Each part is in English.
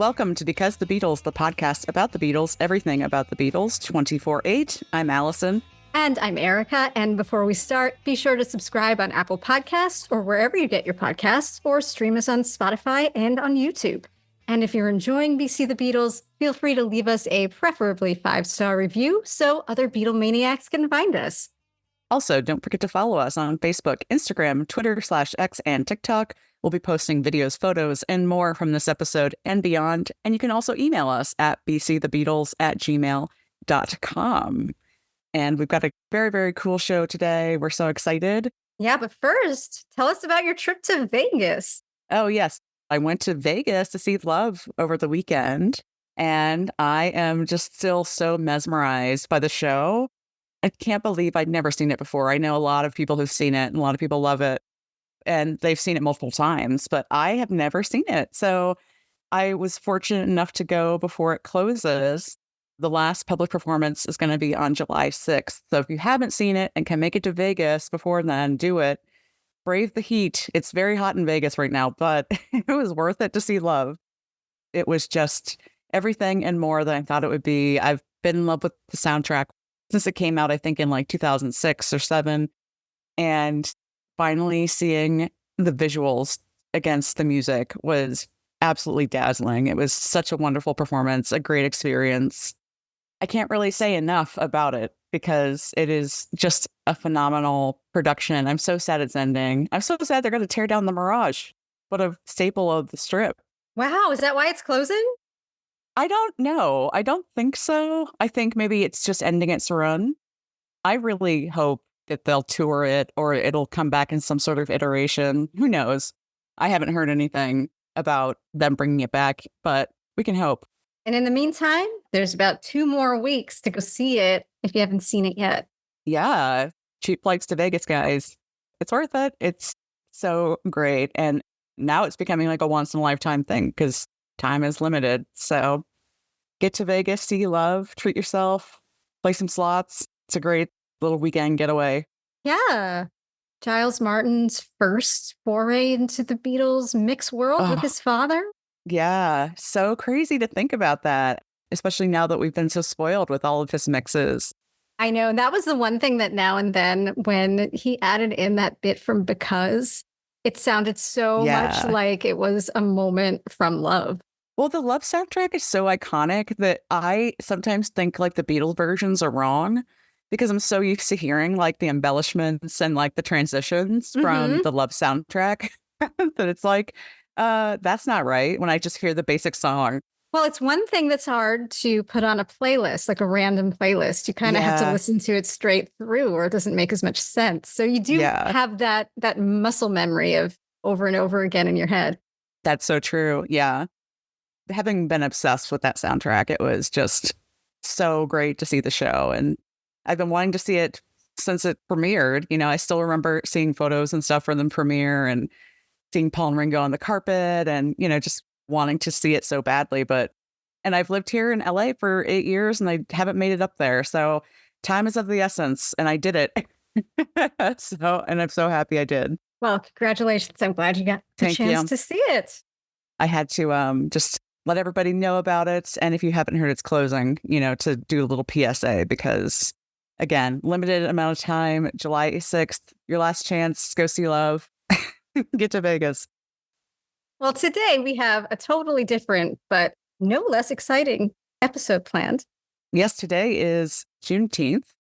Welcome to Because the Beatles, the podcast about the Beatles, everything about the Beatles, 24/8. I'm Allison. And I'm Erica. And before we start, be sure to subscribe on Apple Podcasts or wherever you get your podcasts, or stream us on Spotify and on YouTube. And if you're enjoying BC the Beatles, feel free to leave us a preferably 5-star review so other Beatlemaniacs can find us. Also, don't forget to follow us on Facebook, Instagram, Twitter/X, and TikTok. We'll be posting videos, photos, and more from this episode and beyond. And you can also email us at bcthebeatles@gmail.com. And we've got a very, very cool show today. We're so excited. Yeah, but first, tell us about your trip to Vegas. Oh, yes. I went to Vegas to see Love over the weekend, and I am just still so mesmerized by the show. I can't believe I'd never seen it before. I know a lot of people who've seen it and a lot of people love it, and they've seen it multiple times, but I have never seen it. So I was fortunate enough to go before it closes. The last public performance is going to be on July 6th. So if you haven't seen it and can make it to Vegas before then, do it. Brave the heat. It's very hot in Vegas right now, but it was worth it to see Love. It was just everything and more than I thought it would be. I've been in love with the soundtrack since it came out, I think in like 2006 or 7. And finally seeing the visuals against the music was absolutely dazzling. It was such a wonderful performance, a great experience. I can't really say enough about it because it is just a phenomenal production. I'm so sad it's ending. I'm so sad they're going to tear down the Mirage. What a staple of the Strip. Wow, is that why it's closing? I don't know. I don't think so. I think maybe it's just ending its run. I really hope that they'll tour it or it'll come back in some sort of iteration. Who knows? I haven't heard anything about them bringing it back, but we can hope. And in the meantime, there's about 2 more weeks to go see it if you haven't seen it yet. Yeah. Cheap flights to Vegas, guys. It's worth it. It's so great. And now it's becoming like a once in a lifetime thing because time is limited. So get to Vegas, see Love, treat yourself, play some slots. It's a great little weekend getaway. Yeah. Giles Martin's first foray into the Beatles mix world with his father. Yeah. So crazy to think about that, especially now that we've been so spoiled with all of his mixes. I know. That was the one thing that now and then when he added in that bit from Because, it sounded so much like it was a moment from Love. Well, the Love soundtrack is so iconic that I sometimes think like the Beatles versions are wrong because I'm so used to hearing like the embellishments and like the transitions from the Love soundtrack that it's like, that's not right when I just hear the basic song. Well, it's one thing that's hard to put on a playlist, like a random playlist. You kind of have to listen to it straight through or it doesn't make as much sense. So you do have that muscle memory of over and over again in your head. That's so true. Yeah. Having been obsessed with that soundtrack, it was just so great to see the show. And I've been wanting to see it since it premiered. You know, I still remember seeing photos and stuff from the premiere and seeing Paul and Ringo on the carpet and, you know, just wanting to see it so badly. And I've lived here in LA for 8 years and I haven't made it up there. So time is of the essence and I did it. And I'm so happy I did. Well, congratulations. I'm glad you got the chance to see it. I had to just let everybody know about it. And if you haven't heard it's closing, you know, to do a little PSA because, again, limited amount of time, July 6th, your last chance, go see Love, get to Vegas. Well, today we have a totally different, but no less exciting episode planned. Yes, today is Juneteenth.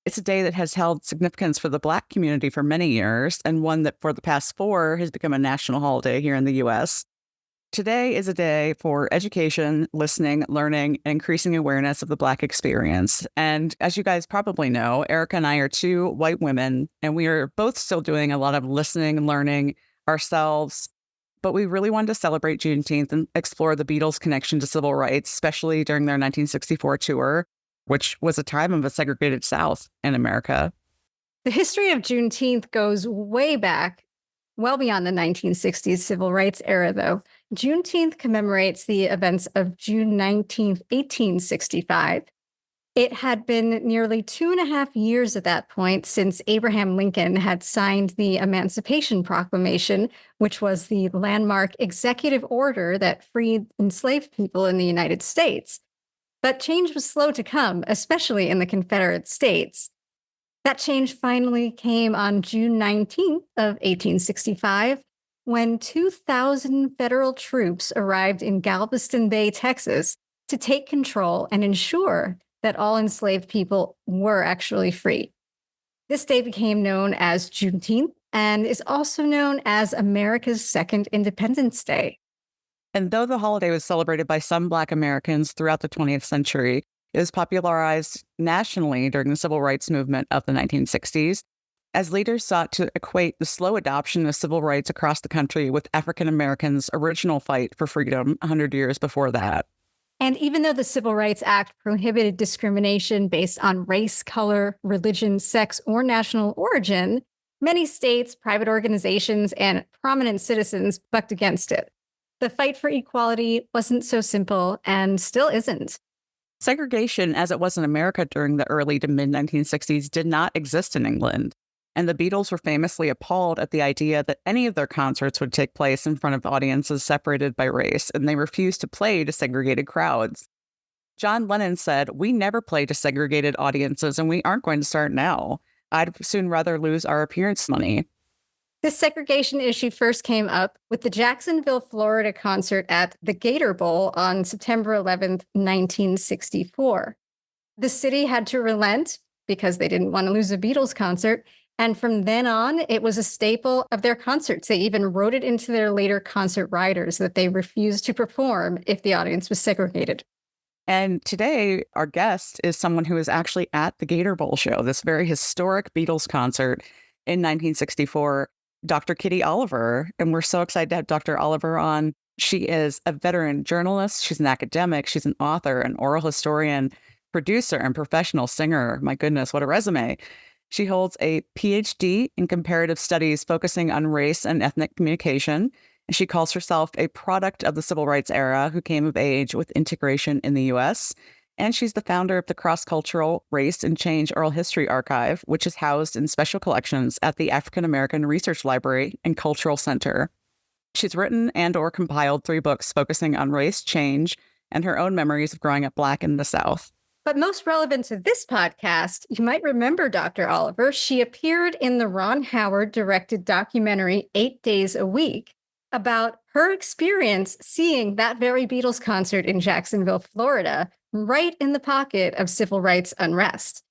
It's a day that has held significance for the Black community for many years, and one that for the past 4 has become a national holiday here in the U.S. Today is a day for education, listening, learning, and increasing awareness of the Black experience. And as you guys probably know, Erica and I are 2 white women, and we are both still doing a lot of listening and learning ourselves. But we really wanted to celebrate Juneteenth and explore the Beatles' connection to civil rights, especially during their 1964 tour, which was a time of a segregated South in America. The history of Juneteenth goes way back, well beyond the 1960s civil rights era, though. Juneteenth commemorates the events of June 19th, 1865. It had been nearly 2.5 years at that point since Abraham Lincoln had signed the Emancipation Proclamation, which was the landmark executive order that freed enslaved people in the United States. But change was slow to come, especially in the Confederate States. That change finally came on June 19th of 1865, when 2,000 federal troops arrived in Galveston Bay, Texas, to take control and ensure that all enslaved people were actually free. This day became known as Juneteenth and is also known as America's Second Independence Day. And though the holiday was celebrated by some Black Americans throughout the 20th century, it was popularized nationally during the civil rights movement of the 1960s, as leaders sought to equate the slow adoption of civil rights across the country with African Americans' original fight for freedom 100 years before that. And even though the Civil Rights Act prohibited discrimination based on race, color, religion, sex, or national origin, many states, private organizations, and prominent citizens bucked against it. The fight for equality wasn't so simple and still isn't. Segregation, as it was in America during the early to mid-1960s, did not exist in England. And the Beatles were famously appalled at the idea that any of their concerts would take place in front of audiences separated by race, and they refused to play to segregated crowds. John Lennon said, "We never play to segregated audiences, and we aren't going to start now. I'd soon rather lose our appearance money." This segregation issue first came up with the Jacksonville, Florida concert at the Gator Bowl on September 11th, 1964. The city had to relent because they didn't want to lose a Beatles concert. And from then on, it was a staple of their concerts. They even wrote it into their later concert riders that they refused to perform if the audience was segregated. And today, our guest is someone who is actually at the Gator Bowl show, this very historic Beatles concert in 1964, Dr. Kitty Oliver. And we're so excited to have Dr. Oliver on. She is a veteran journalist. She's an academic. She's an author, an oral historian, producer, and professional singer. My goodness, what a resume. She holds a PhD in comparative studies focusing on race and ethnic communication. And she calls herself a product of the civil rights era who came of age with integration in the U.S. And she's the founder of the Cross-Cultural Race and Change Oral History Archive, which is housed in special collections at the African American Research Library and Cultural Center. She's written and or compiled 3 books focusing on race, change, and her own memories of growing up Black in the South. But most relevant to this podcast, you might remember Dr. Oliver. She appeared in the Ron Howard-directed documentary 8 Days a Week about her experience seeing that very Beatles concert in Jacksonville, Florida, right in the pocket of civil rights unrest.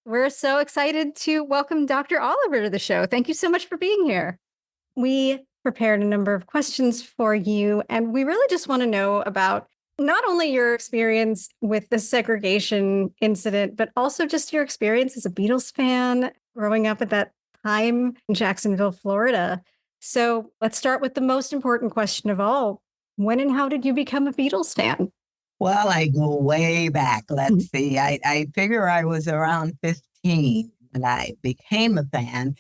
We're so excited to welcome Dr. Oliver to the show. Thank you so much for being here. We prepared a number of questions for you, and we really just want to know about not only your experience with the segregation incident, but also just your experience as a Beatles fan growing up at that time in Jacksonville, Florida. So let's start with the most important question of all. When and how did you become a Beatles fan? Well, I go way back. Let's see. I figure I was around 15 when I became a fan.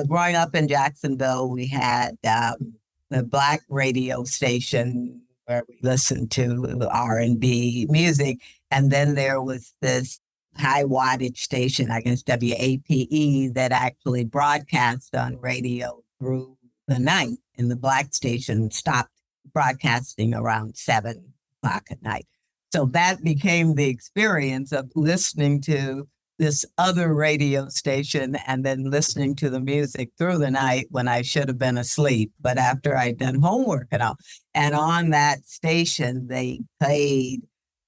Growing up in Jacksonville, we had the Black radio station where we listened to R&B music. And then there was this high wattage station, I guess WAPE, that actually broadcast on radio through the night. And the Black station stopped broadcasting around 7 o'clock at night. So that became the experience of listening to this other radio station and then listening to the music through the night when I should have been asleep, but after I'd done homework and all. And on that station, they played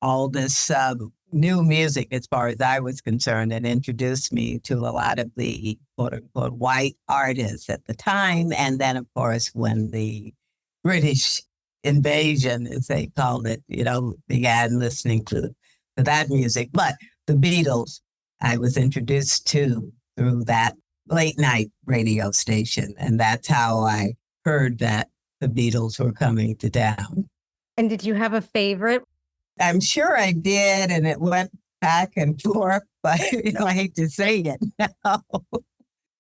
all this new music as far as I was concerned and introduced me to a lot of the quote unquote white artists at the time. And then, of course, when the British invasion, as they called it, began listening to that music. But the Beatles, I was introduced to through that late night radio station. And that's how I heard that the Beatles were coming to town. And did you have a favorite? I'm sure I did. And it went back and forth, but I hate to say it now.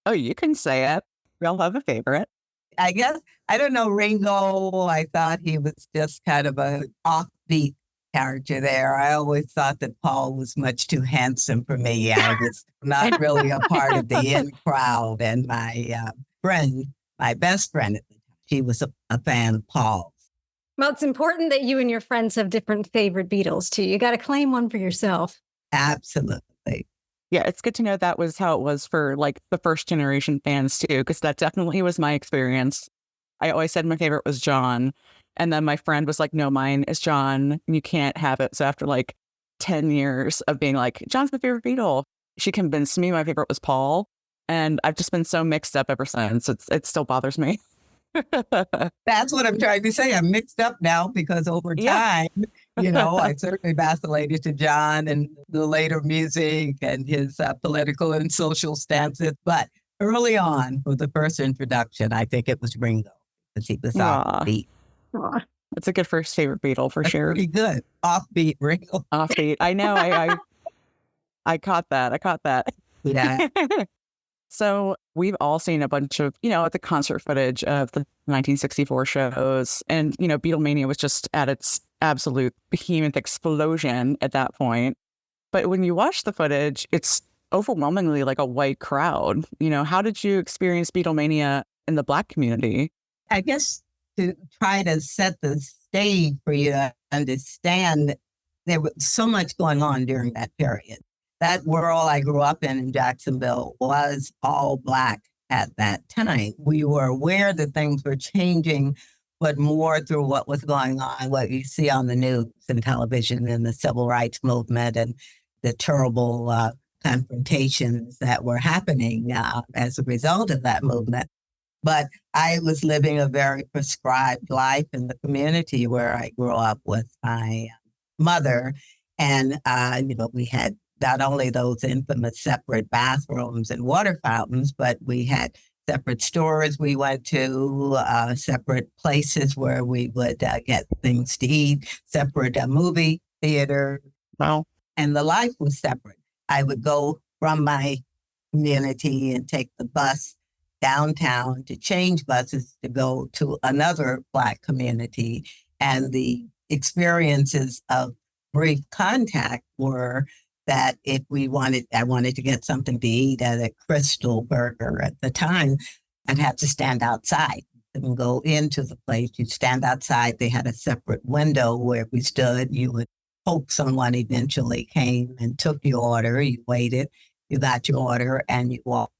Oh, you can say it. We all have a favorite. I guess, I don't know, Ringo, I thought he was just kind of an offbeat character there. I always thought that Paul was much too handsome for me. I was not really a part of the in crowd. And friend, my best friend at the time, she was a fan of Paul. Well, it's important that you and your friends have different favorite Beatles too. You got to claim one for yourself. Absolutely. Yeah, it's good to know that was how it was for like the first generation fans too, because that definitely was my experience. I always said my favorite was John. And then my friend was like, no, mine is John. You can't have it. So after like 10 years of being like, John's my favorite Beatle, she convinced me my favorite was Paul. And I've just been so mixed up ever since. It still bothers me. That's what I'm trying to say. I'm mixed up now because over time, I certainly vacillated to John and the later music and his political and social stances. But early on, for the first introduction, I think it was Ringo because he was offbeat. That's a good first favorite Beatle for sure. Pretty good. Offbeat Ringo. Offbeat. I know. I caught that. Yeah. So we've all seen a bunch of, the concert footage of the 1964 shows. And, Beatlemania was just at its absolute behemoth explosion at that point. But when you watch the footage, it's overwhelmingly like a white crowd. How did you experience Beatlemania in the Black community? I guess to try to set the stage for you to understand, there was so much going on during that period. That world I grew up in Jacksonville was all Black at that time. We were aware that things were changing, but more through what was going on, what you see on the news and television and the civil rights movement and the terrible confrontations that were happening as a result of that movement. But I was living a very prescribed life in the community where I grew up with my mother. And, we had not only those infamous separate bathrooms and water fountains, but we had separate stores we went to, separate places where we would get things to eat, separate movie theater. Wow. And the life was separate. I would go from my community and take the bus downtown to change buses to go to another Black community. And the experiences of brief contact were that if I wanted to get something to eat at a Crystal Burger at the time, I'd have to stand outside and go into the place. You'd stand outside. They had a separate window where we stood. You would hope someone eventually came and took your order. You waited, you got your order, and you walked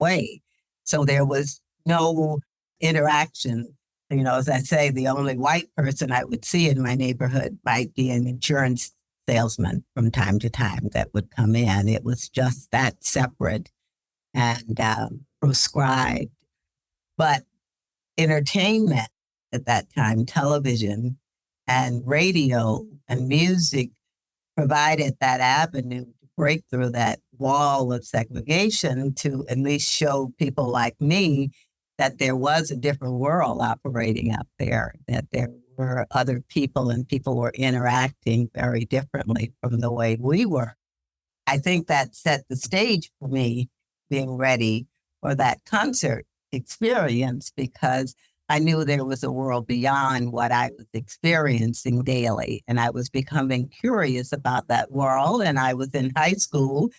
away. So there was no interaction. As I say, the only white person I would see in my neighborhood might be an insurance salesman from time to time that would come in. It was just that separate and prescribed. But entertainment at that time, television and radio and music provided that avenue to break through that wall of segregation to at least show people like me that there was a different world operating up there, that there were other people and people were interacting very differently from the way we were. I think that set the stage for me being ready for that concert experience because I knew there was a world beyond what I was experiencing daily. And I was becoming curious about that world. And I was in high school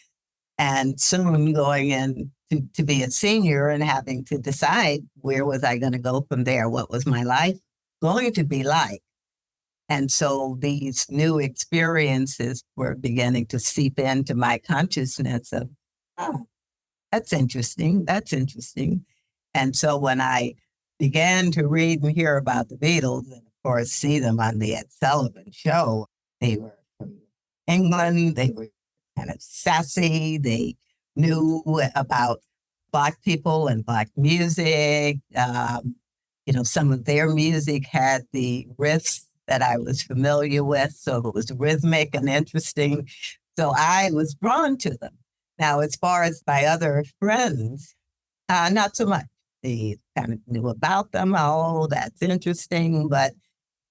and soon going in to be a senior and having to decide where was I going to go from there? What was my life going to be like? And so these new experiences were beginning to seep into my consciousness of, oh, that's interesting. That's interesting. And so when I began to read and hear about the Beatles, and of course see them on the Ed Sullivan Show, they were from England. They were kind of sassy. They knew about Black people and Black music. Some of their music had the riffs that I was familiar with, so it was rhythmic and interesting. So I was drawn to them. Now, as far as my other friends, not so much. They kind of knew about them. Oh, that's interesting, but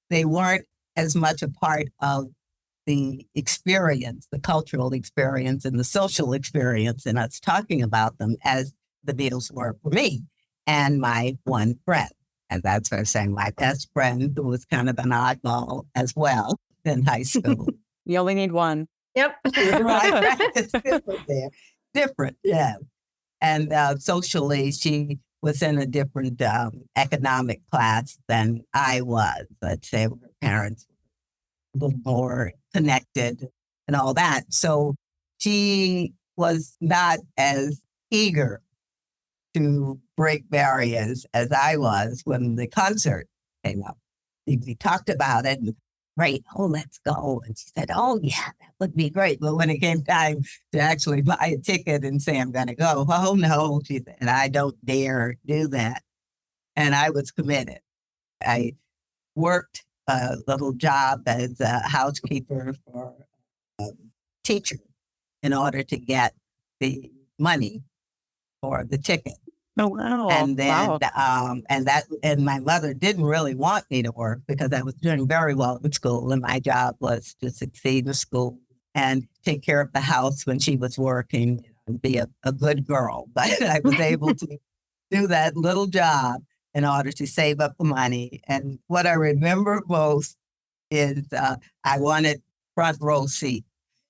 they weren't as much a part of the experience, the cultural experience and the social experience and us talking about them as the Beatles were for me and my one friend. And that's what I'm saying, my best friend, who was kind of an oddball as well. in high school. You only need one. Yep. Right. It's different there. Different, yeah. And socially, she was in a different economic class than I was. Let's say her parents were a little more connected and all that. So she was not as eager to break barriers as I was when the concert came up. We talked about it and great, oh, let's go. And she said, oh, yeah, that would be great. But when it came time to actually buy a ticket and say, I'm going to go, oh, no, she said, I don't dare do that. And I was committed. I worked a little job as a housekeeper for a teacher in order to get the money for the ticket. Oh, wow. And then, Wow. and my mother didn't really want me to work because I was doing very well in school, and my job was to succeed in school and take care of the house when she was working and be a good girl. But I was able to do that little job in order to save up the money. And what I remember most is I wanted front row seat.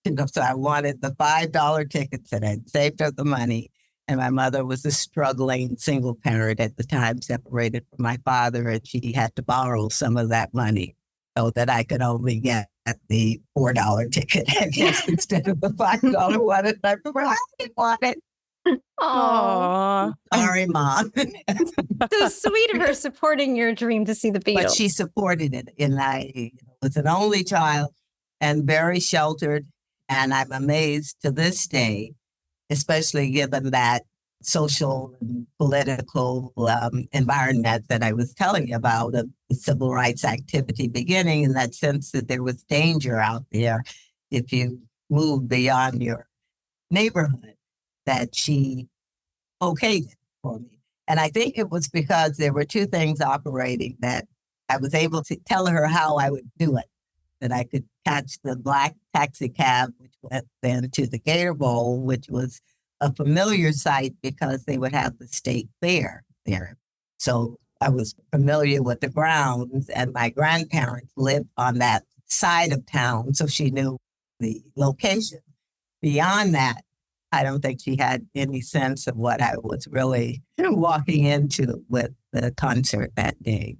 So I wanted the $5 tickets, and I saved up the money. And my mother was a struggling single parent at the time, separated from my father, and she had to borrow some of that money so that I could only get the $4 ticket, I guess, instead of the $5 one. And I remember I didn't want it. Oh, Sorry, Mom. so sweet of her supporting your dream to see the Beatles. But she supported it. And I was an only child and very sheltered. And I'm amazed to this day, especially given that social and political environment that I was telling you about, of the civil rights activity beginning, in that sense that there was danger out there if you moved beyond your neighborhood, that she okayed it for me. And I think it was because there were two things operating, that I was able to tell her how I would do it, that I could catch the black taxi cab, which went then to the Gator Bowl, which was a familiar sight because they would have the state fair there. So I was familiar with the grounds, and my grandparents lived on that side of town, so she knew the location. Beyond that, I don't think she had any sense of what I was really walking into with the concert that day.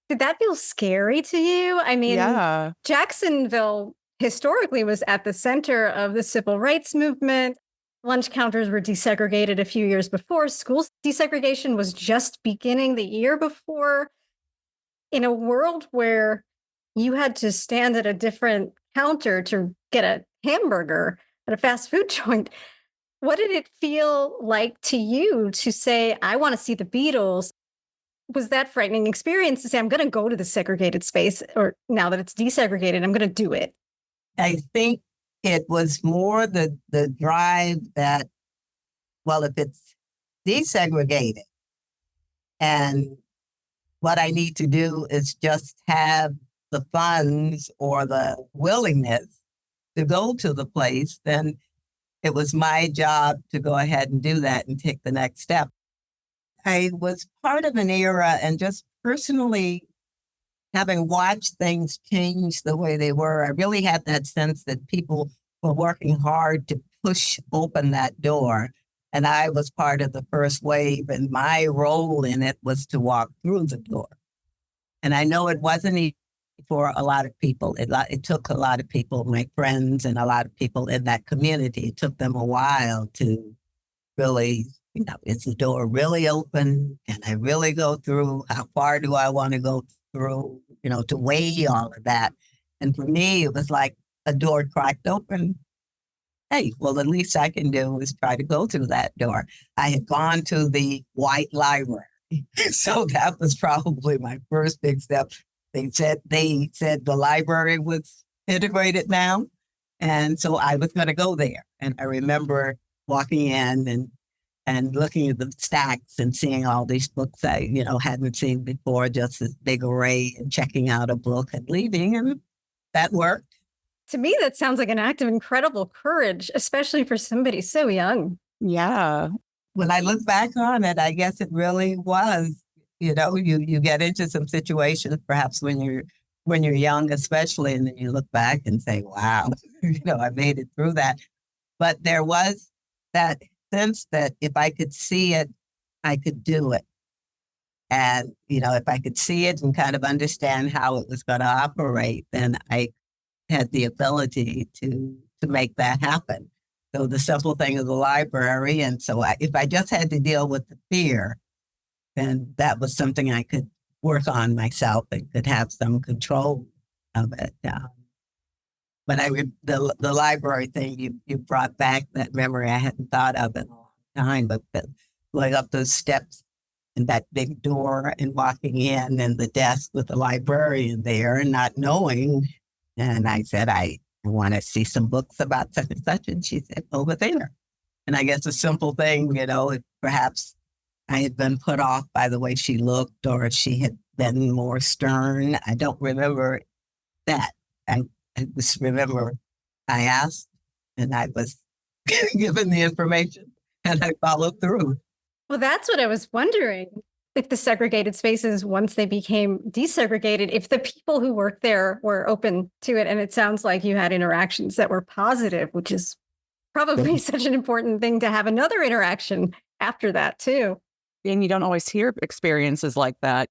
Did that feel scary to you? I mean, Yeah. Jacksonville historically was at the center of the civil rights movement. Lunch counters were desegregated a few years before. School desegregation was just beginning the year before. In a world where you had to stand at a different counter to get a hamburger at a fast food joint, what did it feel like to you to say, I want to see the Beatles? Was that frightening experience to say, I'm going to go to the segregated space, or now that it's desegregated, I'm going to do it? I think it was more the drive that, well, if it's desegregated and what I need to do is just have the funds or the willingness to go to the place, then it was my job to go ahead and do that and take the next step. I was part of an era, and just personally having watched things change the way they were, I really had that sense that people were working hard to push open that door. And I was part of the first wave, and my role in it was to walk through the door. And I know it wasn't easy for a lot of people. It took a lot of people, my friends and a lot of people in that community. It took them a while to really, is the door really open? Can I really go through? How far do I want to go through? To weigh all of that. And for me, it was like a door cracked open. Hey, well, the least I can do is try to go through that door. I had gone to the white library. So that was probably my first big step. They said the library was integrated now. And so I was going to go there. And I remember walking in and looking at the stacks and seeing all these books I, hadn't seen before, just this big array, and checking out a book and leaving. And that worked. To me, that sounds like an act of incredible courage, especially for somebody so young. Yeah. When I look back on it, I guess it really was, you get into some situations, perhaps when you're when you're young, especially, and then you look back and say, wow, I made it through that. But there was that sense that if I could see it, I could do it. And, if I could see it and kind of understand how it was going to operate, then I had the ability to make that happen. So the simple thing of the library. And so if I just had to deal with the fear, then that was something I could work on myself and could have some control of it. But the library thing, you brought back that memory I hadn't thought of in a long time, but going up those steps and that big door and walking in and the desk with the librarian there and not knowing. And I said, I want to see some books about such and such. And she said, over there. And I guess a simple thing, if perhaps I had been put off by the way she looked or she had been more stern. I don't remember that. I just remember I asked and I was given the information and I followed through. Well, that's what I was wondering. If the segregated spaces, once they became desegregated, if the people who worked there were open to it. And it sounds like you had interactions that were positive, which is probably such an important thing to have another interaction after that, too. And you don't always hear experiences like that.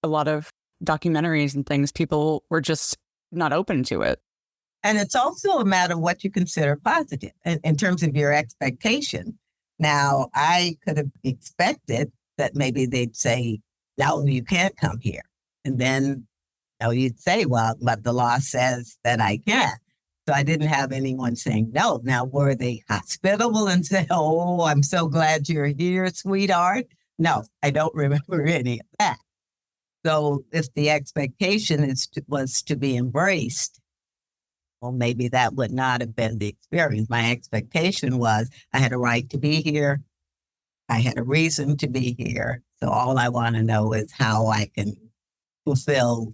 A lot of documentaries and things, people were just not open to it. And it's also a matter of what you consider positive in terms of your expectation. Now, I could have expected that maybe they'd say, no, you can't come here. And then you'd say, well, but the law says that I can. So I didn't have anyone saying no. Now, were they hospitable and say, oh, I'm so glad you're here, sweetheart? No, I don't remember any of that. So if the expectation was to be embraced, well, maybe that would not have been the experience. My expectation was I had a right to be here. I had a reason to be here. So all I want to know is how I can fulfill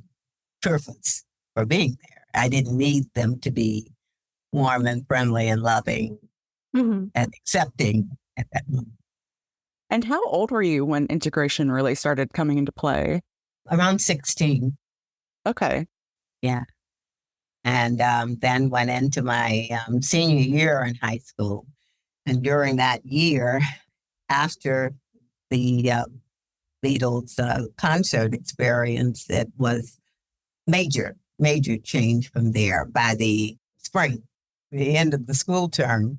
purpose for being there. I didn't need them to be warm and friendly and loving and accepting at that moment. And how old were you when integration really started coming into play? Around 16. Okay. Yeah. And then went into my senior year in high school. And during that year, after the Beatles concert experience, it was major change from there. By the spring, the end of the school term,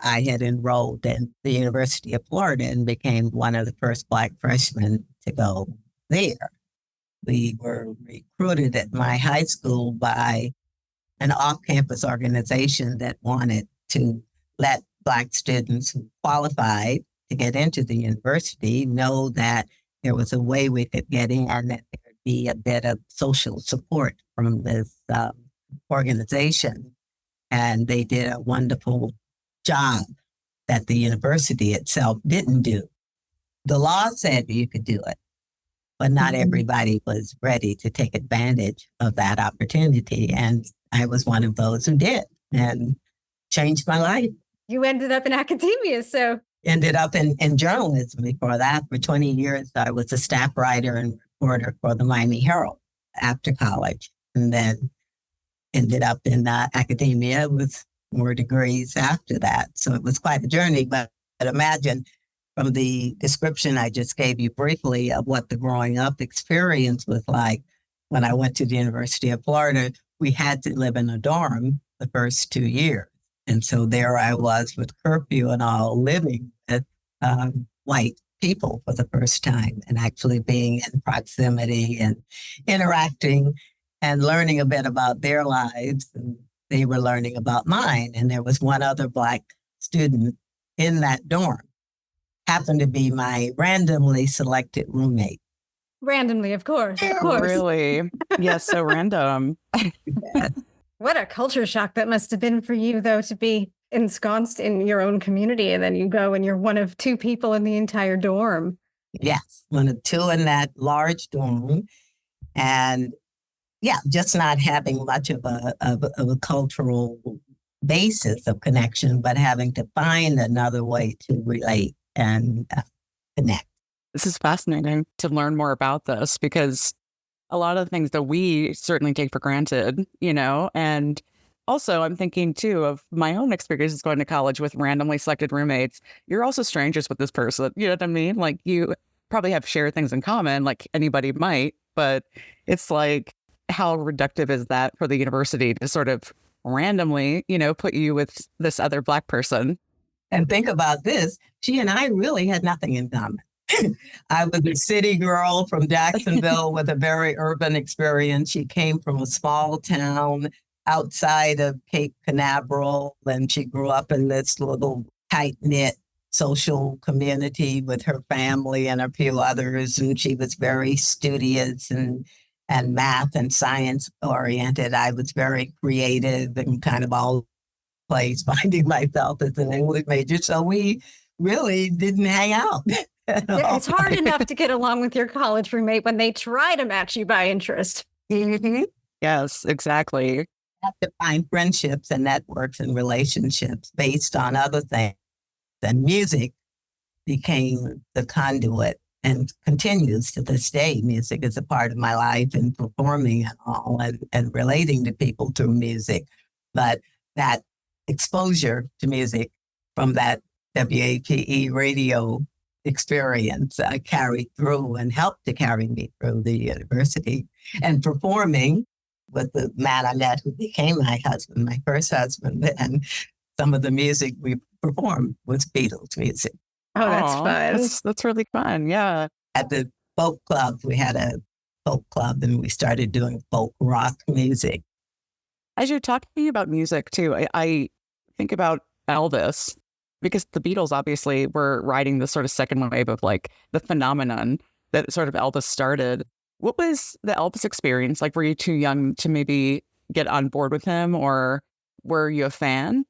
I had enrolled in the University of Florida and became one of the first Black freshmen to go there. We were recruited at my high school by an off-campus organization that wanted to let Black students who qualified to get into the university know that there was a way we could get in and that there'd be a bit of social support from this organization. And they did a wonderful job that the university itself didn't do. The law said you could do it, but not everybody was ready to take advantage of that opportunity. And I was one of those who did and changed my life. You ended up in academia, so. Ended up in journalism before that. For 20 years, I was a staff writer and reporter for the Miami Herald after college, and then ended up in academia with more degrees after that. So it was quite a journey, but imagine from the description I just gave you briefly of what the growing up experience was like. When I went to the University of Florida, we had to live in a dorm the first 2 years. And so there I was with curfew and all, living with white people for the first time and actually being in proximity and interacting and learning a bit about their lives. And they were learning about mine. And there was one other Black student in that dorm, happened to be my randomly selected roommate. Randomly, of course. Of course. Really? Yes, so random. What a culture shock that must have been for you, though, to be ensconced in your own community. And then you go and you're one of two people in the entire dorm. Yes, one of two in that large dorm. And yeah, just not having much of a cultural basis of connection, but having to find another way to relate and connect. This is fascinating to learn more about this because a lot of the things that we certainly take for granted, and also I'm thinking too of my own experiences going to college with randomly selected roommates. You're also strangers with this person. You know what I mean? Like you probably have shared things in common like anybody might, but it's like, how reductive is that for the university to sort of randomly, put you with this other Black person? And think about this. She and I really had nothing in common. I was a city girl from Jacksonville with a very urban experience. She came from a small town outside of Cape Canaveral, and she grew up in this little tight-knit social community with her family and a few others. And she was very studious and math and science oriented. I was very creative and kind of all place, finding myself as an English major. So we really didn't hang out. It's hard enough to get along with your college roommate when they try to match you by interest. Mhm. Yes, exactly. You have to find friendships and networks and relationships based on other things. And music became the conduit and continues to this day. Music is a part of my life and performing and all and relating to people through music. But that exposure to music from that WAPE radio experience carried through and helped to carry me through the university and performing with the man I met who became my husband, my first husband. And some of the music we performed was Beatles music. Oh, that's Aw, fun. That's really fun. Yeah. At the folk club, we had a folk club and we started doing folk rock music. As you're talking about music too, I think about Elvis, because the Beatles obviously were riding the sort of second wave of like the phenomenon that sort of Elvis started. What was the Elvis experience like? Were you too young to maybe get on board with him, or were you a fan?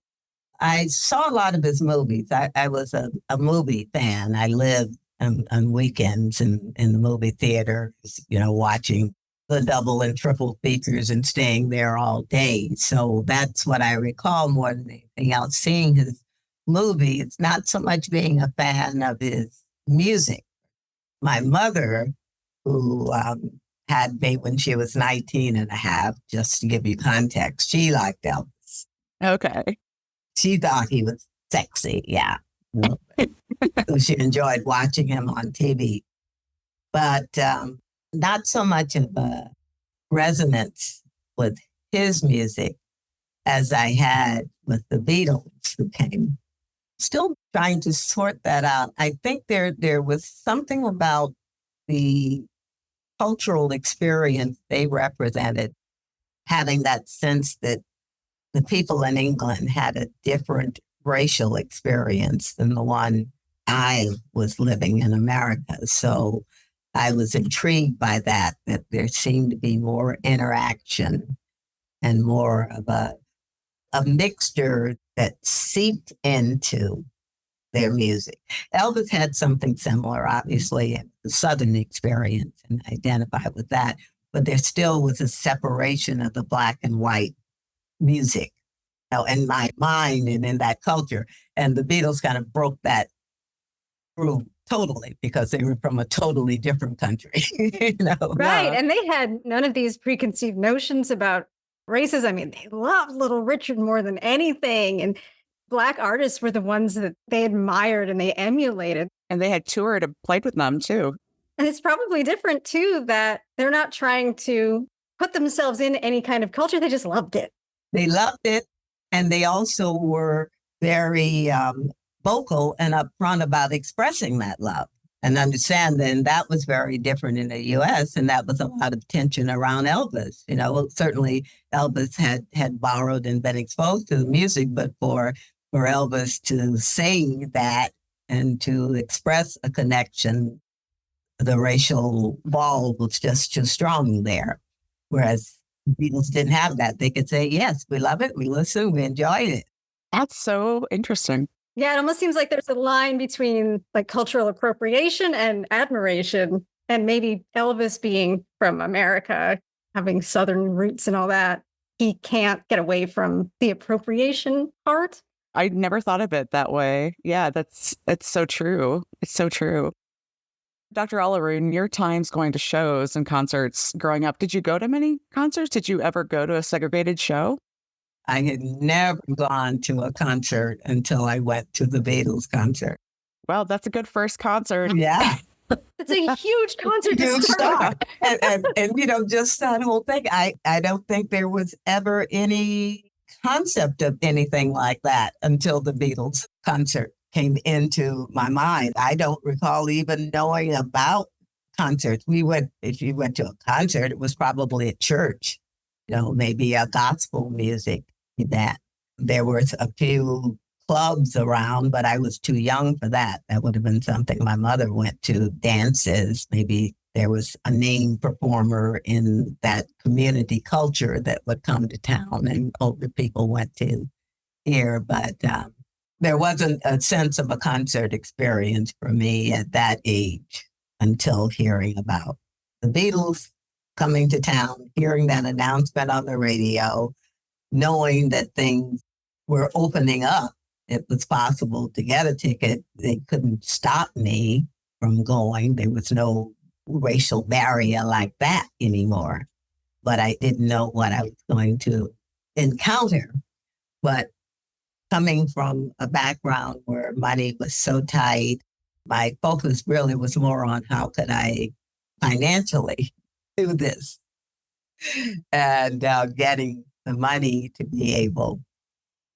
I saw a lot of his movies. I was a movie fan. I lived on weekends in the movie theaters, watching the double and triple features and staying there all day. So that's what I recall more than anything else, seeing his movies, not so much being a fan of his music. My mother, who had me when she was 19 and a half, just to give you context, she liked Elvis. Okay. She thought he was sexy, yeah. So she enjoyed watching him on TV. But not so much of a resonance with his music as I had with the Beatles who came. Still trying to sort that out. I think there was something about the cultural experience they represented, having that sense that the people in England had a different racial experience than the one I was living in America. So I was intrigued by that there seemed to be more interaction and more of a mixture that seeped into their music. Elvis had something similar, obviously, in the Southern experience, and identify with that. But there still was a separation of the Black and white music, in my mind and in that culture. And the Beatles kind of broke that through totally because they were from a totally different country. Right. Yeah. And they had none of these preconceived notions about races. I mean, they loved Little Richard more than anything. And Black artists were the ones that they admired and they emulated. And they had toured and played with them too. And it's probably different too that they're not trying to put themselves in any kind of culture. They just loved it. They loved it. And they also were very vocal and upfront about expressing that love. And understand then that was very different in the US. And that was a lot of tension around Elvis. Certainly Elvis had borrowed and been exposed to the music, but for Elvis to sing that and to express a connection, the racial wall was just too strong there. Whereas Beatles didn't have that. They could say, yes, we love it, we listen, we enjoyed it. That's so interesting. Yeah, it almost seems like there's a line between like cultural appropriation and admiration, and maybe Elvis being from America, having Southern roots and all that, he can't get away from the appropriation part. I never thought of it that way. Yeah, it's so true. It's so true. Dr. Oliver, in your times going to shows and concerts growing up, did you go to many concerts? Did you ever go to a segregated show? I had never gone to a concert until I went to the Beatles concert. Well, that's a good first concert. Yeah. It's a huge concert to Huge start. star. And just that whole thing. I don't think there was ever any concept of anything like that until the Beatles concert came into my mind. I don't recall even knowing about concerts. If you went to a concert, it was probably at church, maybe a gospel music event. There were a few clubs around, but I was too young for that. That would have been something my mother went to, dances. Maybe there was a name performer in that community culture that would come to town and older people went to hear. But there wasn't a sense of a concert experience for me at that age until hearing about the Beatles coming to town, hearing that announcement on the radio, knowing that things were opening up. It was possible to get a ticket. They couldn't stop me from going. There was no racial barrier like that anymore. But I didn't know what I was going to encounter. But coming from a background where money was so tight, my focus really was more on how could I financially do this, and getting the money to be able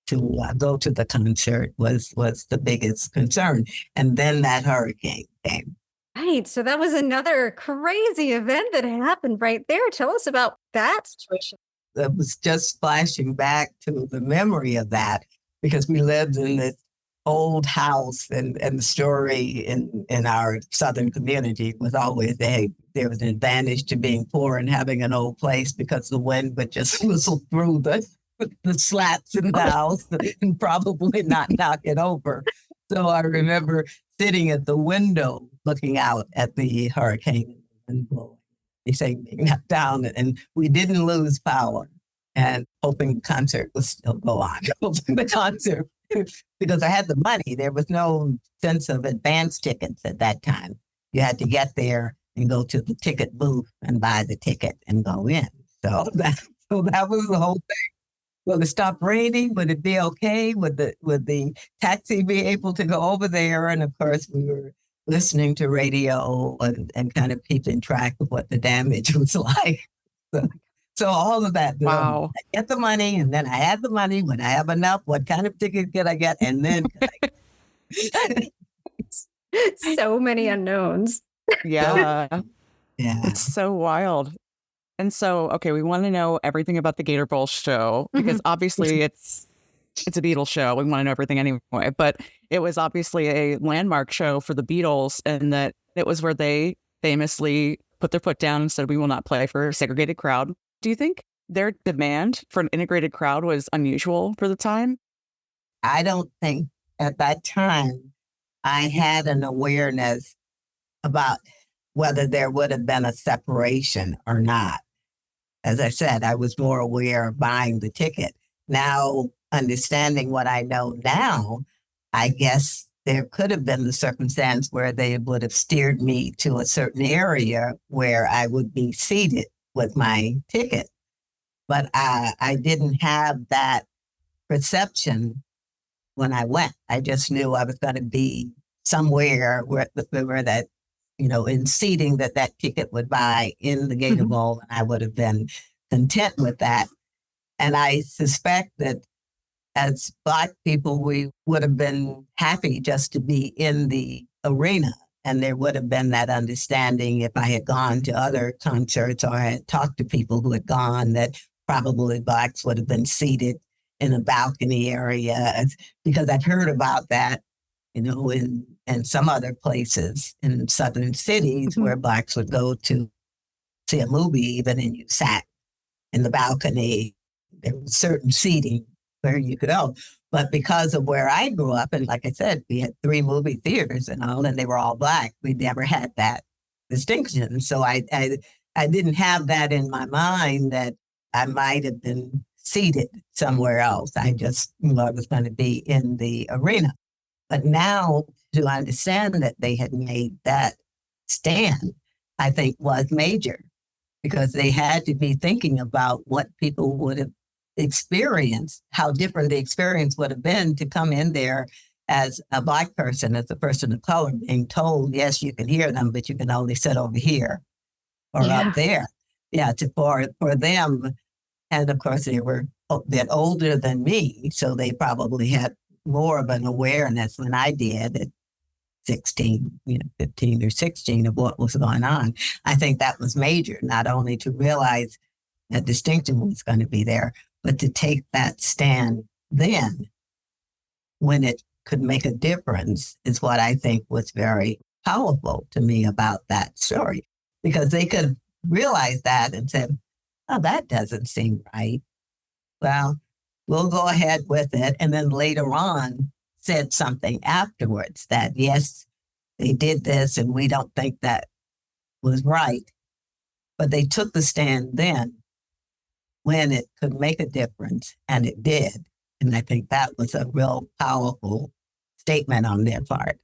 to go to the concert was the biggest concern. And then that hurricane came. Right. So that was another crazy event that happened right there. Tell us about that situation. It was just flashing back to the memory of that because we lived in this old house, and the story in our Southern community was always there was an advantage to being poor and having an old place because the wind would just whistle through the slats in the house and probably not knock it over. So I remember sitting at the window looking out at the hurricane and blowing. They say being knocked down, and we didn't lose power, and hoping the concert would still go on. Hoping the concert, because I had the money. There was no sense of advance tickets at that time. You had to get there and go to the ticket booth and buy the ticket and go in. So that was the whole thing. Will it stop raining? Would it be okay? Would the taxi be able to go over there? And of course, we were listening to radio and kind of keeping track of what the damage was like. So all of that. Wow. I get the money, and then I had the money. When I have enough, what kind of ticket could I get? And then So many unknowns. Yeah. Yeah. It's so wild. And so, okay, we want to know everything about the Gator Bowl show because obviously it's a Beatles show. We want to know everything anyway. But it was obviously a landmark show for the Beatles, and that it was where they famously put their foot down and said, "We will not play for a segregated crowd." Do you think their demand for an integrated crowd was unusual for the time? I don't think at that time I had an awareness about whether there would have been a separation or not. As I said, I was more aware of buying the ticket. Now, understanding what I know now, I guess there could have been the circumstance where they would have steered me to a certain area where I would be seated with my ticket. But I didn't have that perception when I went. I just knew I was going to be somewhere where that, in seating that ticket would buy in the Gator Bowl, and I would have been content with that. And I suspect that as Black people, we would have been happy just to be in the arena. And there would have been that understanding if I had gone to other concerts or I had talked to people who had gone, that probably Blacks would have been seated in a balcony area, because I've heard about that, in some other places in southern cities where Blacks would go to see a movie even, and you sat in the balcony. There was certain seating where you could go. But because of where I grew up, and like I said, we had 3 movie theaters and all, and they were all Black. We never had that distinction. So I didn't have that in my mind that I might have been seated somewhere else. I just knew I was going to be in the arena. But now to understand that they had made that stand, I think, was major because they had to be thinking about what people would have experienced, how different the experience would have been to come in there as a Black person, as a person of color, being told, yes, you can hear them, but you can only sit over here or Yeah. up there. Yeah, for them. And of course, they were a bit older than me, so they probably had more of an awareness than I did at 16, 15 or 16 of what was going on. I think that was major, not only to realize that distinction was going to be there, but to take that stand then when it could make a difference is what I think was very powerful to me about that story, because they could realize that and said, oh, that doesn't seem right. Well, we'll go ahead with it. And then later on said something afterwards that, yes, they did this and we don't think that was right. But they took the stand then when it could make a difference, and it did. And I think that was a real powerful statement on their part.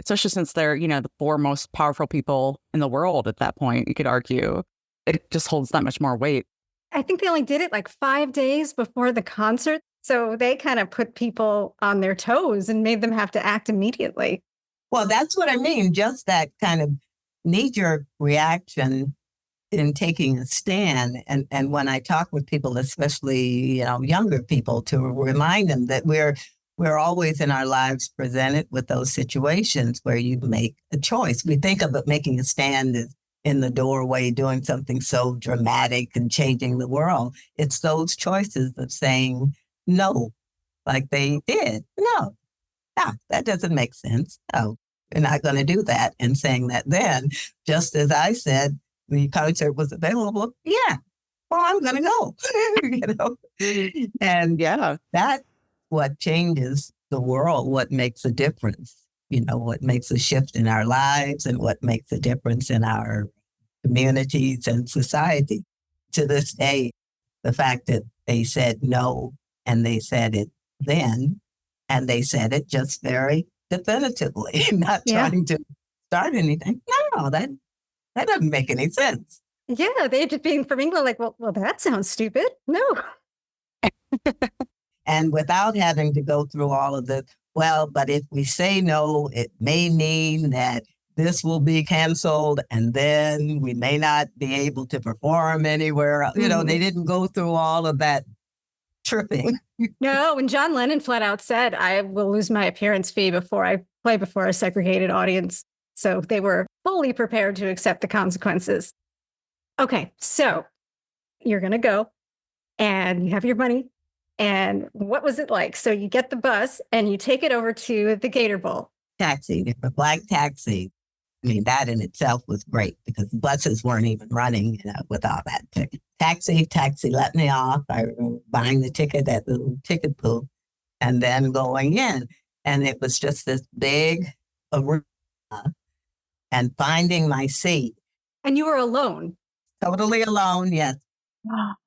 Especially since they're, the four most powerful people in the world at that point, you could argue. It just holds that much more weight. I think they only did it like 5 days before the concert. So they kind of put people on their toes and made them have to act immediately. Well, that's what I mean. Just that kind of knee-jerk reaction in taking a stand. And when I talk with people, especially, younger people, to remind them that we're always in our lives presented with those situations where you make a choice. We think of it making a stand as in the doorway, doing something so dramatic and changing the world. It's those choices of saying no, like they did. No, that doesn't make sense. No, you're not going to do that. And saying that then, just as I said, the concert was available. Yeah, well, I'm going to go, And yeah, that's what changes the world, what makes a difference, what makes a shift in our lives and what makes a difference in our communities and society. To this day, the fact that they said no and they said it then, and they said it just very definitively, not trying to start anything. No, that doesn't make any sense. Yeah, they just being from England, like, well, that sounds stupid. No. And without having to go through all of the, well, but if we say no, it may mean that this will be canceled and then we may not be able to perform anywhere. They didn't go through all of that tripping. No, and John Lennon flat out said, I will lose my appearance fee before I play before a segregated audience. So they were fully prepared to accept the consequences. Okay, so you're going to go and you have your money. And what was it like? So you get the bus and you take it over to the Gator Bowl. Taxi, a Black taxi. I mean, that in itself was great because buses weren't even running with all that ticket. Taxi let me off. I remember buying the ticket at the little ticket booth and then going in. And it was just this big arena and finding my seat. And you were alone. Totally alone, yes.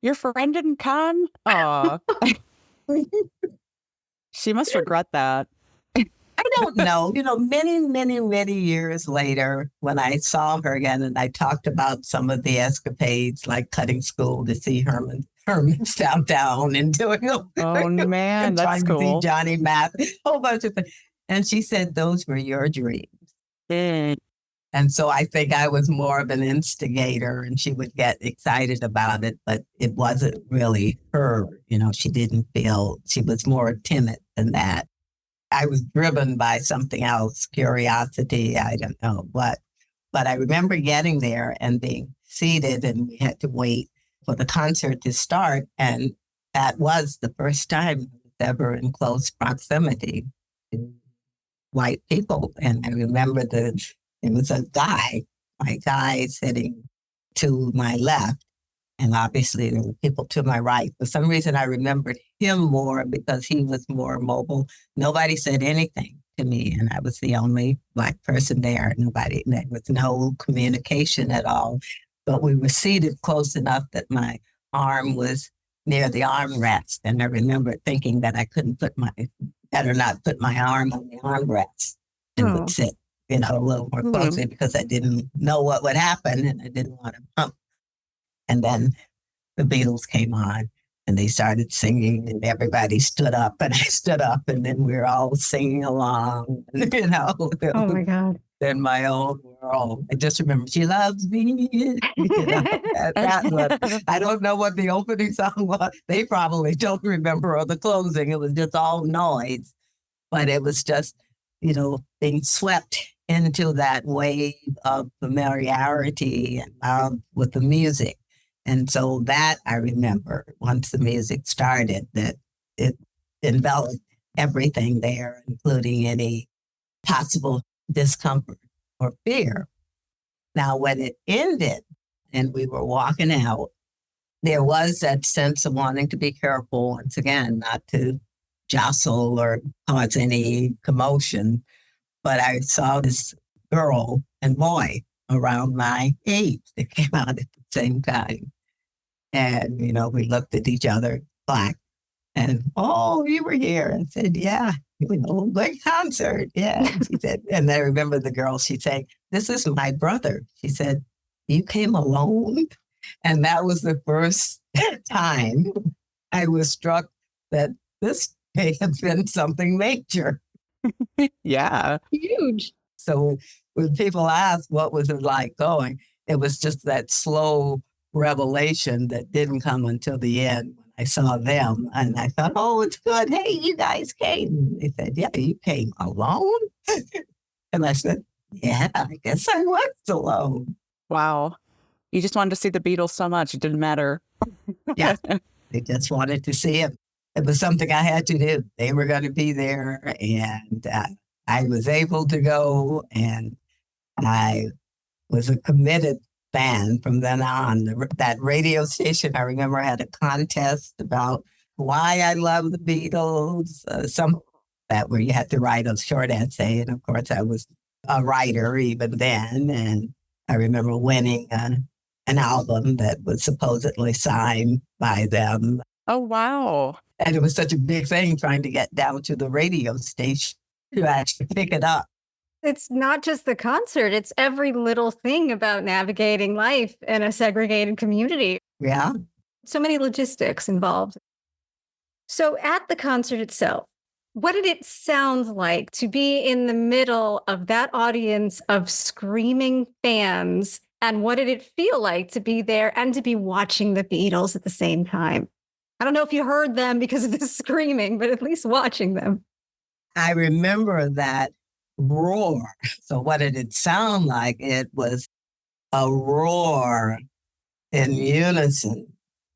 Your friend didn't come? Aw. She must regret that. I don't know. Many, many, many years later, when I saw her again and I talked about some of the escapades, like cutting school to see Herman's downtown and doing oh man, that's trying cool. to see Johnny Math, a whole bunch of things. And she said, those were your dreams. And so I think I was more of an instigator and she would get excited about it, but it wasn't really her. She didn't feel, she was more timid than that. I was driven by something else, curiosity, I don't know what. But I remember getting there and being seated and we had to wait for the concert to start. And that was the first time I was ever in close proximity to white people. And I remember there was a guy sitting to my left. And obviously there were people to my right. For some reason, I remembered him more because he was more mobile. Nobody said anything to me. And I was the only Black person there. There was no communication at all. But we were seated close enough that my arm was near the armrest. And I remember thinking that I better not put my arm on the armrest and would sit a little more closely because I didn't know what would happen and I didn't want to bump. And then the Beatles came on and they started singing and everybody stood up and I stood up and then we were all singing along, Oh my God. in my own world. I just remember she loves me. That was, I don't know what the opening song was. They probably don't remember or the closing. It was just all noise, but it was just, being swept into that wave of familiarity with the music. And so that I remember once the music started, that it enveloped everything there, including any possible discomfort or fear. Now, when it ended and we were walking out, there was that sense of wanting to be careful, once again, not to jostle or cause any commotion. But I saw this girl and boy around my age that came out at the same time. And, we looked at each other, black, and, oh, you were here. And said, yeah, great concert. Yeah. She said, and I remember the girl, she said, this is my brother. She said, you came alone? And that was the first time I was struck that this may have been something major. Yeah. Huge. So when people ask what was it like going, it was just that slow revelation that didn't come until the end when I saw them. And I thought, oh, it's good. Hey, you guys came. And they said, yeah, you came alone? And I said, yeah, I guess I was alone. Wow. You just wanted to see the Beatles so much. It didn't matter. Yeah. They just wanted to see it. It was something I had to do. They were going to be there. And I was able to go. And I was a committed fan from then on. That radio station, I remember, had a contest about why I love the Beatles, some that where you had to write a short essay. And of course, I was a writer even then. And I remember winning an album that was supposedly signed by them. Oh, wow. And it was such a big thing trying to get down to the radio station to actually pick it up. It's not just the concert, it's every little thing about navigating life in a segregated community. Yeah. So many logistics involved. So at the concert itself, what did it sound like to be in the middle of that audience of screaming fans? And what did it feel like to be there and to be watching the Beatles at the same time? I don't know if you heard them because of the screaming, but at least watching them. I remember that roar. So what did it sound like? It was a roar in unison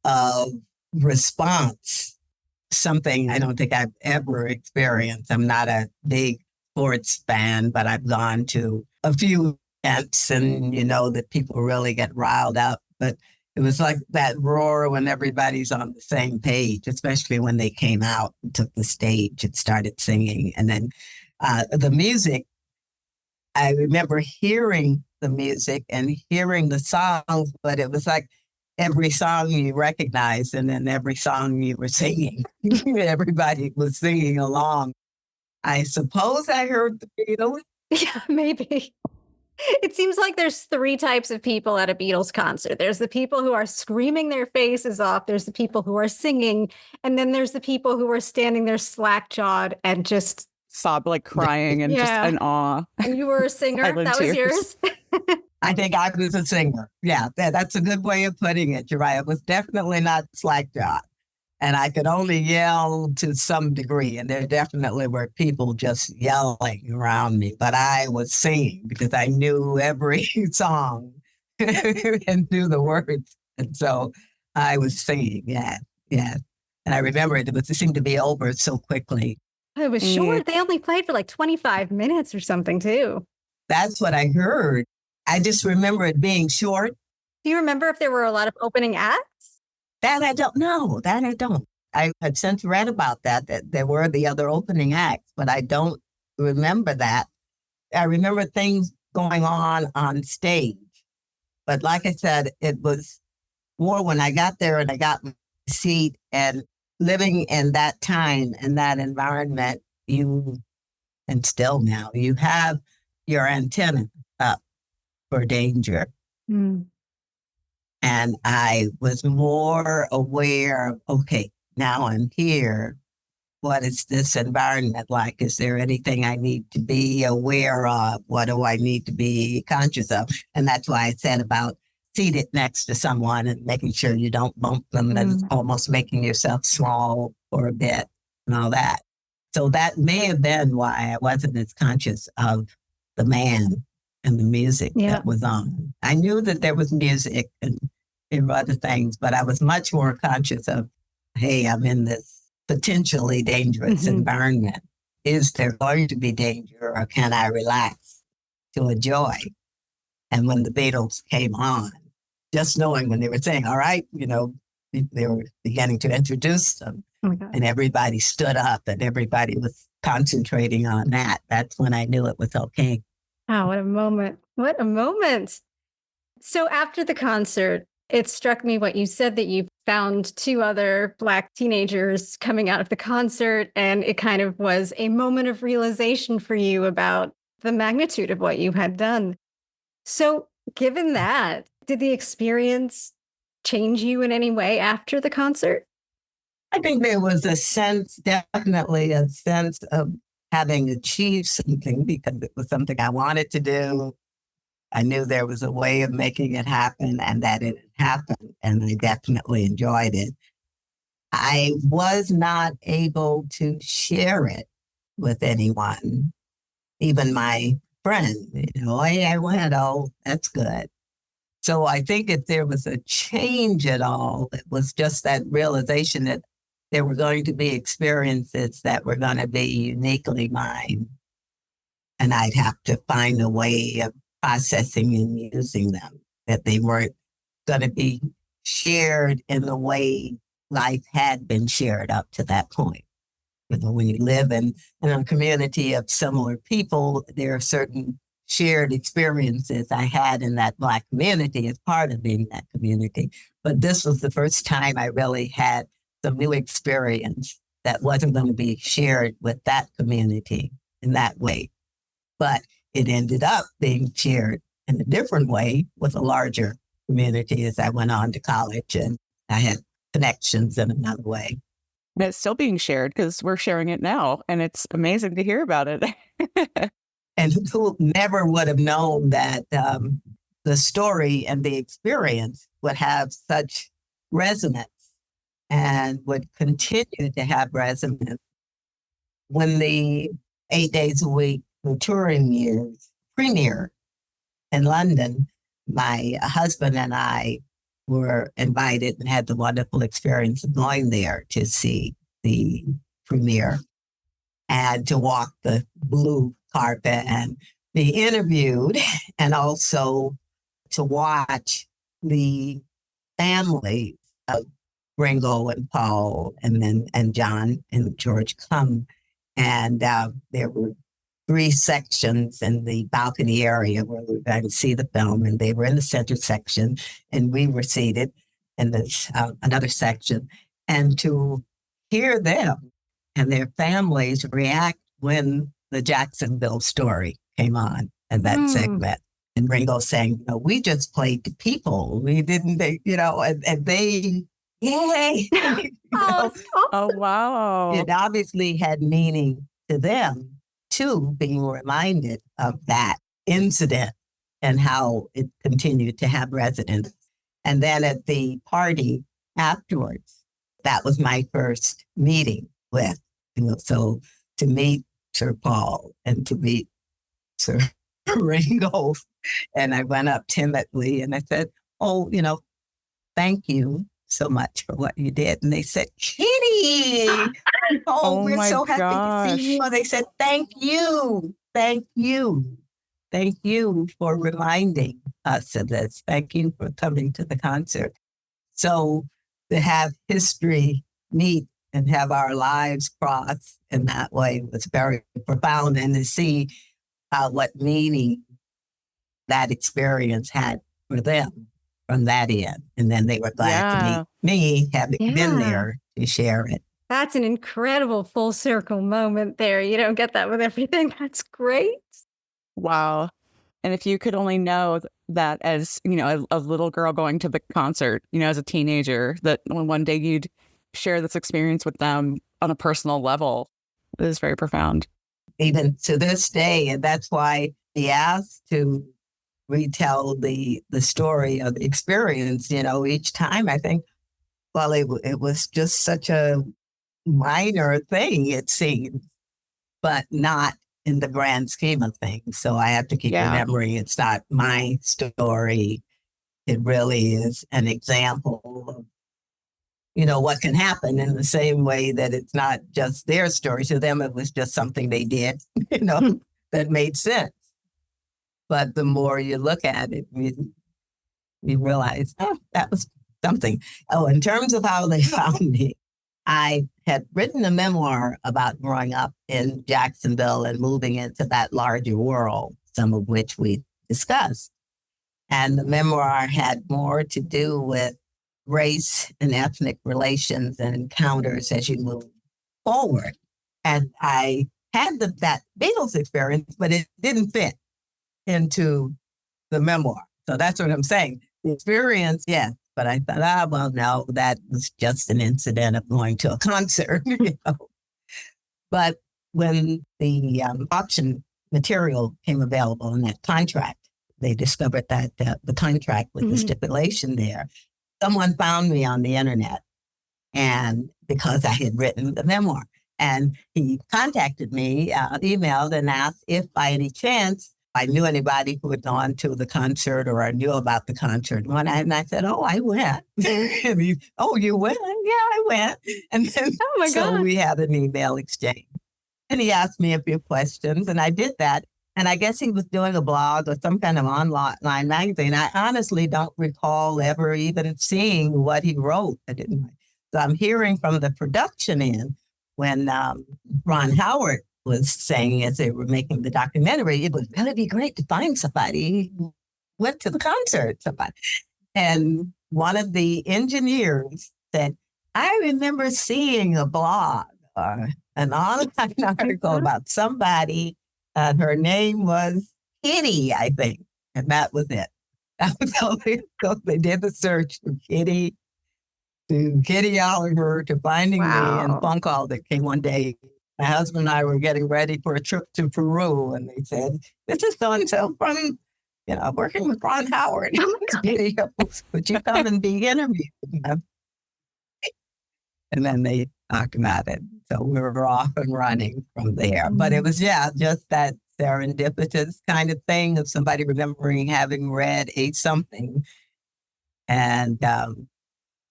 of response, something I don't think I've ever experienced. I'm not a big sports fan, but I've gone to a few events and that people really get riled up. But it was like that roar when everybody's on the same page, especially when they came out and took the stage and started singing. And then the music, I remember hearing the music and hearing the songs, but it was like every song you recognized and then every song you were singing. Everybody was singing along. I suppose I heard the Beatles. Yeah, maybe. It seems like there's three types of people at a Beatles concert. There's the people who are screaming their faces off. There's the people who are singing. And then there's the people who are standing there slack-jawed and just sob, like crying and just in awe. And you were a singer. That was yours. I think I was a singer. Yeah, that's a good way of putting it. You're right. It was definitely not slack-jawed. And I could only yell to some degree. And there definitely were people just yelling around me. But I was singing because I knew every song and knew the words. And so I was singing. Yeah. And I remember it seemed to be over so quickly. It was short. They only played for like 25 minutes or something, too. That's what I heard. I just remember it being short. Do you remember if there were a lot of opening acts? That I don't know. That I don't. I had since read about that there were the other opening acts, but I don't remember that. I remember things going on stage. But like I said, it was more when I got there and I got my seat and living in that time and that environment, and still now, you have your antenna up for danger. Mm. And I was more aware of, okay, now I'm here. What is this environment like? Is there anything I need to be aware of? What do I need to be conscious of? And that's why I said about seated next to someone and making sure you don't bump them and almost making yourself small for a bit and all that. So that may have been why I wasn't as conscious of the man and the music that was on. I knew that there was music and other things, but I was much more conscious of, hey, I'm in this potentially dangerous environment. Is there going to be danger, or can I relax to enjoy? And when the Beatles came on, just knowing when they were saying, all right, they were beginning to introduce them, and everybody stood up and everybody was concentrating on that. That's when I knew it was okay. Wow, what a moment. What a moment. So after the concert, it struck me what you said, that you found two other Black teenagers coming out of the concert, and it kind of was a moment of realization for you about the magnitude of what you had done. So given that, did the experience change you in any way after the concert? I think there was a sense, definitely a sense of having achieved something, because it was something I wanted to do. I knew there was a way of making it happen and that it happened, and I definitely enjoyed it. I was not able to share it with anyone, even my friend. Hey, I went, oh, that's good. So I think if there was a change at all, it was just that realization that there were going to be experiences that were going to be uniquely mine. And I'd have to find a way of processing and using them, that they weren't going to be shared in the way life had been shared up to that point. When you live in a community of similar people, there are certain shared experiences I had in that Black community as part of being that community. But this was the first time I really had some new experience that wasn't going to be shared with that community in that way. But it ended up being shared in a different way with a larger community as I went on to college, and I had connections in another way. And it's still being shared because we're sharing it now, and it's amazing to hear about it. And who never would have known that the story and the experience would have such resonance and would continue to have resonance when the 8 days a week touring years premiere in London. My husband and I were invited and had the wonderful experience of going there to see the premiere and to walk the blue carpet and be interviewed, and also to watch the family of Ringo and Paul and John and George come. And there were 3 sections in the balcony area where we were going to see the film, and they were in the center section, and we were seated in this another section. And to hear them and their families react when the Jacksonville story came on in that segment, and Ringo saying, we just played to people. We didn't, and they, yay. Oh, wow. It obviously had meaning to them, too, being reminded of that incident and how it continued to have resonance. And then at the party afterwards, that was my first meeting with, so to meet Sir Paul and to meet Sir Ringo. And I went up timidly and I said, oh, thank you so much for what you did. And they said, Kitty, we're so happy to see you. And they said, thank you. Thank you. Thank you for reminding us of this. Thank you for coming to the concert. So to have history meet and have our lives cross in that way was very profound, and to see what meaning that experience had for them from that end. And then they were glad to meet me, having been there to share it. That's an incredible full circle moment there. You don't get that with everything. That's great. Wow. And if you could only know that as, a little girl going to the concert, as a teenager, that one day you'd share this experience with them on a personal level, it is very profound. Even to this day, and that's why he asked to retell the story of the experience, each time. I think, well, it was just such a minor thing, it seemed, but not in the grand scheme of things. So I have to keep Yeah. remembering it's not my story. It really is an example of, what can happen, in the same way that it's not just their story. To them, it was just something they did, that made sense. But the more you look at it, you realize, oh, that was something. Oh, in terms of how they found me, I had written a memoir about growing up in Jacksonville and moving into that larger world, some of which we discussed. And the memoir had more to do with race and ethnic relations and encounters as you move forward. And I had that Beatles experience, but it didn't fit into the memoir. So that's what I'm saying. The experience, yes. But I thought, well, no, that was just an incident of going to a concert. But when the auction material came available in that contract, they discovered that the contract with the stipulation there, someone found me on the internet, and because I had written the memoir, and he contacted me, emailed, and asked if by any chance I knew anybody who had gone to the concert, or I knew about the concert. And I said, oh, I went. And he, oh, you went? Yeah, I went. And then Oh my so God. we had an email exchange. And he asked me a few questions, and I did that. And I guess he was doing a blog or some kind of online magazine. I honestly don't recall ever even seeing what he wrote. I didn't. So I'm hearing from the production end when Ron Howard was saying, as they were making the documentary, it would really be great to find somebody who went to the concert. Somebody. And one of the engineers said, I remember seeing a blog or an online article about somebody. Her name was Kitty, I think. And that was it. That was all they did the search from Kitty to Kitty Oliver to finding me, and a Wow. phone call that came one day. My husband and I were getting ready for a trip to Peru, and they said, this is so-and-so from, working with Ron Howard. Oh my God. Videos. Would you come and be interviewed? And then they talked about it. So we were off and running from there. But it was, just that serendipitous kind of thing of somebody remembering having read a something. And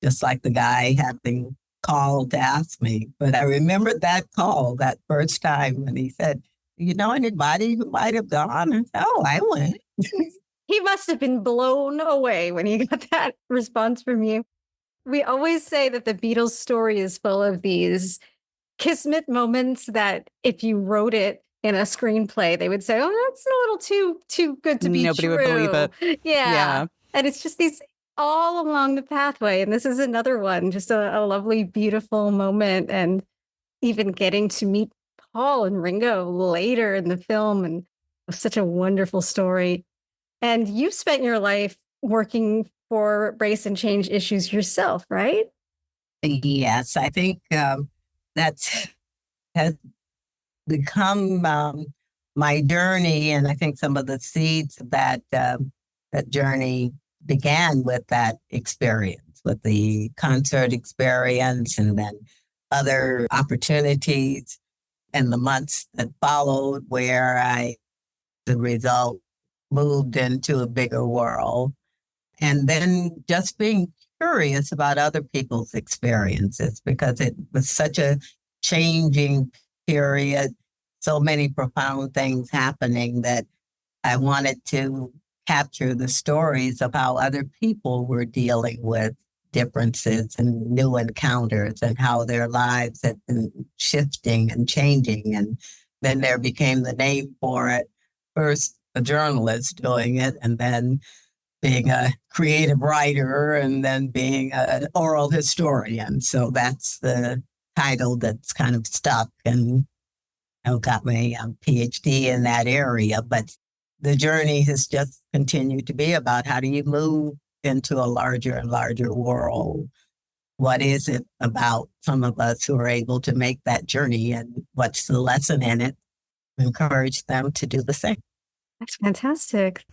just like the guy having called to ask me. But I remembered that call that first time when he said, you know anybody who might have gone? And oh, I went. He must have been blown away when he got that response from you. We always say that the Beatles story is full of these kismet moments that if you wrote it in a screenplay, they would say, oh, that's a little too good to be Nobody true. would believe it. Yeah. Yeah. And it's just these all along the pathway. And this is another one, just a lovely, beautiful moment. And even getting to meet Paul and Ringo later in the film, and it was such a wonderful story. And you spent your life working for race and change issues yourself, right? Yes, I think that's has become my journey, and I think some of the seeds of that journey began with that experience, with the concert experience, and then other opportunities in the months that followed, where I, the result, moved into a bigger world, and then just being curious about other people's experiences, because it was such a changing period, so many profound things happening, that I wanted to capture the stories of how other people were dealing with differences and new encounters, and how their lives had been shifting and changing. And then there became the name for it. First, a journalist doing it, and then being a creative writer, and then being an oral historian. So that's the title that's kind of stuck, and I got my PhD in that area. But the journey has just continued to be about how do you move into a larger and larger world? What is it about some of us who are able to make that journey, and what's the lesson in it? Encourage them to do the same. That's fantastic.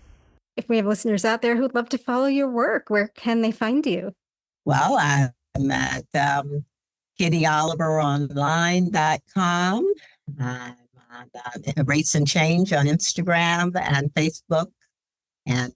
If we have listeners out there who'd love to follow your work, where can they find you? Well, I'm at kittyoliveronline.com. I'm on Race and Change on Instagram and Facebook. And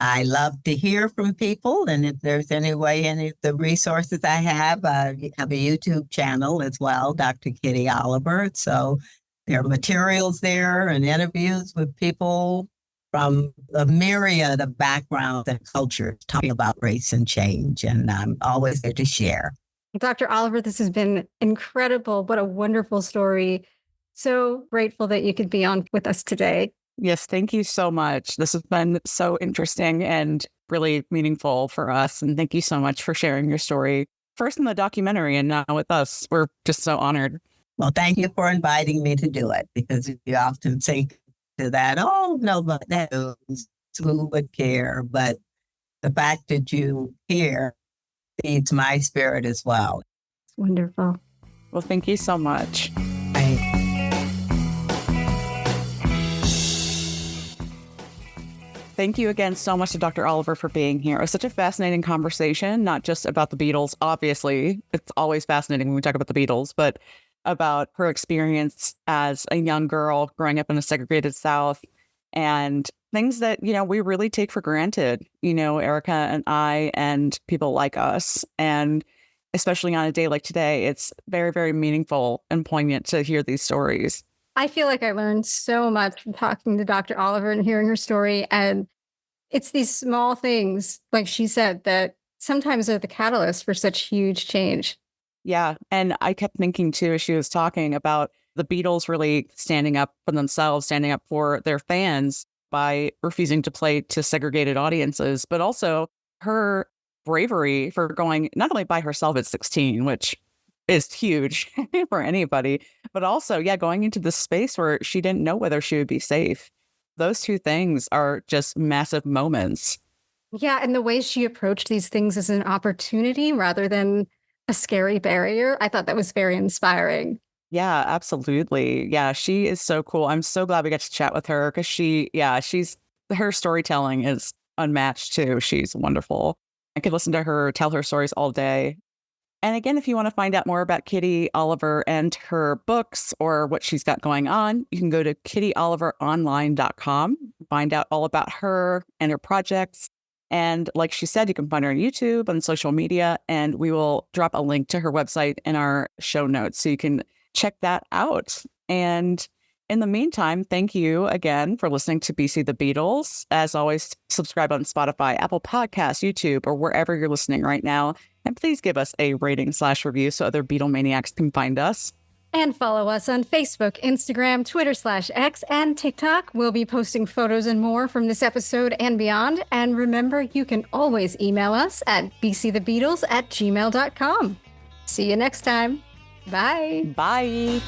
I love to hear from people. And if there's any way, any of the resources I have a YouTube channel as well, Dr. Kitty Oliver. So there are materials there and interviews with people from a myriad of backgrounds and cultures talking about race and change. And I'm always there to share. Dr. Oliver, this has been incredible. What a wonderful story. So grateful that you could be on with us today. Yes, thank you so much. This has been so interesting and really meaningful for us. And thank you so much for sharing your story, first in the documentary and now with us. We're just so honored. Well, thank you for inviting me to do it, because you often think to that, oh, nobody knows, who would care? But the fact that you care feeds my spirit as well. Wonderful. Well, thank you so much. Thank you again so much to Dr. Oliver for being here. It was such a fascinating conversation, not just about the Beatles. Obviously, it's always fascinating when we talk about the Beatles, but about her experience as a young girl growing up in a segregated South and things that, we really take for granted, Erica and I and people like us. And especially on a day like today, it's very, very meaningful and poignant to hear these stories. I feel like I learned so much from talking to Dr. Oliver and hearing her story. And it's these small things, like she said, that sometimes are the catalyst for such huge change. Yeah. And I kept thinking, too, as she was talking about the Beatles really standing up for themselves, standing up for their fans by refusing to play to segregated audiences, but also her bravery for going not only by herself at 16, which is huge for anybody, but also, going into this space where she didn't know whether she would be safe. Those two things are just massive moments. Yeah. And the way she approached these things as an opportunity rather than a scary barrier, I thought that was very inspiring. Yeah, absolutely. Yeah, she is so cool. I'm so glad we got to chat with her because her storytelling is unmatched too. She's wonderful. I could listen to her tell her stories all day. And again, if you want to find out more about Kitty Oliver and her books or what she's got going on, you can go to kittyoliveronline.com, find out all about her and her projects. And like she said, you can find her on YouTube and social media, and we will drop a link to her website in our show notes so you can check that out. And in the meantime, thank you again for listening to BC the Beatles. As always, subscribe on Spotify, Apple Podcasts, YouTube, or wherever you're listening right now. And please give us a rating/review so other Beatlemaniacs can find us. And follow us on Facebook, Instagram, Twitter/X, and TikTok. We'll be posting photos and more from this episode and beyond. And remember, you can always email us at bcthebeatles@gmail.com. See you next time. Bye. Bye.